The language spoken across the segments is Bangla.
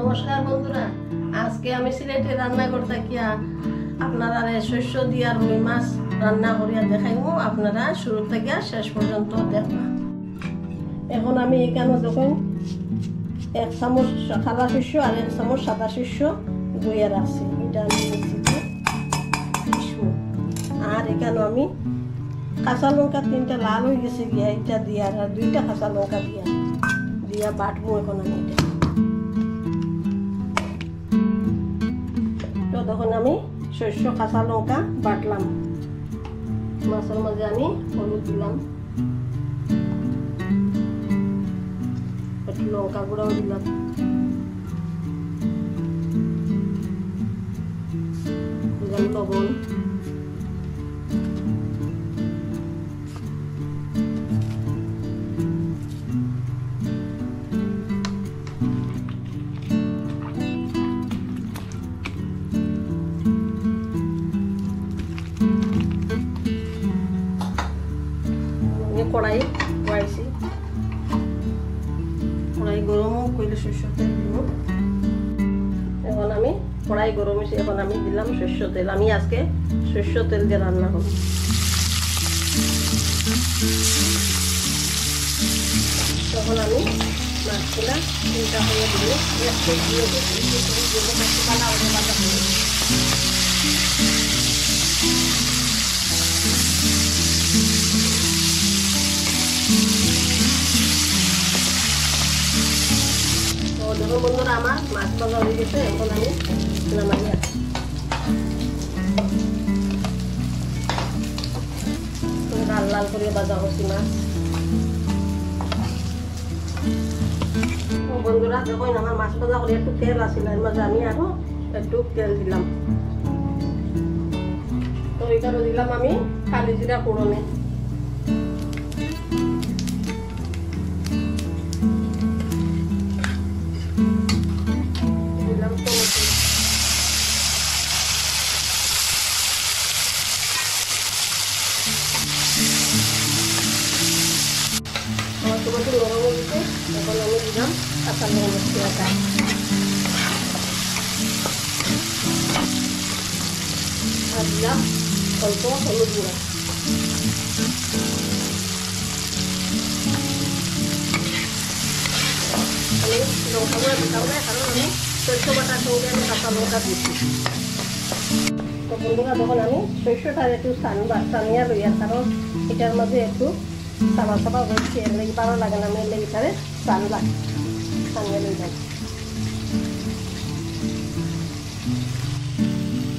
নমস্কার বন্ধুরা, আজকে আমি সিলেটে রান্না করতে গিয়া আপনারা শস্য দিয়া রুই মাছ রান্না করিয়া দেখাইব। আপনারা শুরু থেকে শেষ পর্যন্ত দেখবা। এখন আমি এখানে দেখুন 1 চামচ খালা শস্য আর 1 চামচ সাদা শস্য ধুয়ে রাখছি। এটা আমি মিক্সিতে পিসবো। আর এখানে আমি কাঁচা লঙ্কা 3টা লাল হয়ে গেছে গিয়া এটা দিয়া আর 2টা কাঁচা লঙ্কা দিয়া বাটবো। এখন আমি এটা তো তখন আমি শস্য কাঁচা লঙ্কা বাটলাম। মাছের মাঝে আমি হলুদ দিলাম, একটু লঙ্কা গুঁড়াও দিলাম, লবণ, কড়াই বয়াইছি। কড়াই গরম করলে সরষের তেল দিব। এখন আমি কড়াই গরম হয়েছে, এখন আমি দিলাম সরষের তেল। আমি আজকে সরষের তেল দিয়ে রান্না করব। তখন আমি মাছগুলা চিন্তা হয়ে দিলে দেখো বন্ধুরা, আমার মাছ ভাজা হয়ে গেছে। এখন আমি নামাই লাল লাল করে ভাজা করছি মাছ। বন্ধুরা দেখো, আমার মাছ ভাজা করে একটু তেল আসছিল, এর মাঝে আমি আরো একটু তেল দিলাম। তো এখানে দিলাম আমি কালি জিরা ফোড়নে। টমেটো নরম হয়ে গেছে, এখন আমি দিলাম কাঁচা লঙ্কা আর দিলাম অল্প হলুদ গুঁড়া। আমি লঙ্কা গুঁড়া দিতাম না, কারণ আমি সরষে বাটার সঙ্গে আমি কাঁচা লঙ্কা দিচ্ছি। তো বন্ধুরা, তখন আমি সরষেটা একটু সানিয়া লইয়া, কারণ এটার মধ্যে একটু সাবা সাবা হচ্ছে, এর লেগে ভালো লাগে না। আমি এর লেগে তারে সানিয়া লইলাম।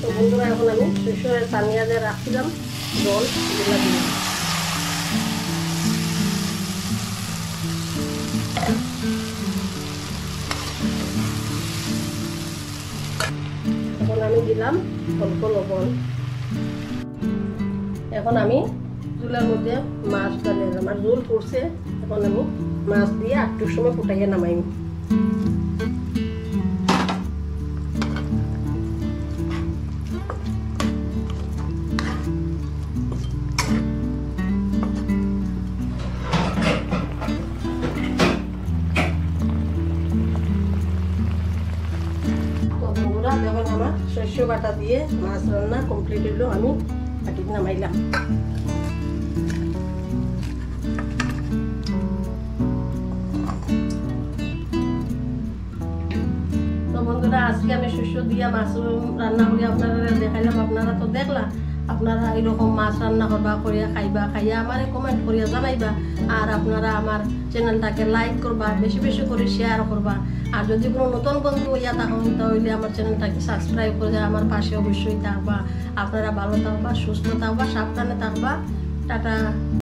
তো বন্ধুরা, এখন আমি সরষে সানিয়া দিয়ে রাখছিলাম জল এগুলা দিলাম। এখন আমি দিলাম অল্প লবণ। এখন আমি চুলার মধ্যে মাছ ডালে আমার ঝোল পড়ছে। এখন আমি মাছ দিয়ে একটু সময় ফুটাইয়া নামাই। তো বন্ধুরা, যখন আমার শস্য বাটা দিয়ে মাছ রান্না কমপ্লিট হইলো, আমি বাটিতে নামাইলাম। বন্ধুরা, আজকে আমি শস্য দিয়া মাছ রান্না করি আপনারা দেখাইলাম। আপনারা তো দেখলা। আপনারা এইরকম মাছ রান্না করবা, করিয়া খাইবা, খাইয়া আমারে কমেন্ট করিয়া জানাইবা। আর আপনারা আমার চ্যানেলটাকে লাইক করবা, বেশি বেশি করে শেয়ার করবা। আর যদি কোনো নতুন বন্ধু হইয়া থাকুন, তাহলে আমার চ্যানেলটাকে সাবস্ক্রাইব করে আমার পাশে অবশ্যই থাকবা। আপনারা ভালো থাকবা, সুস্থ থাকবা, সাবধানে থাকবা। টাটা।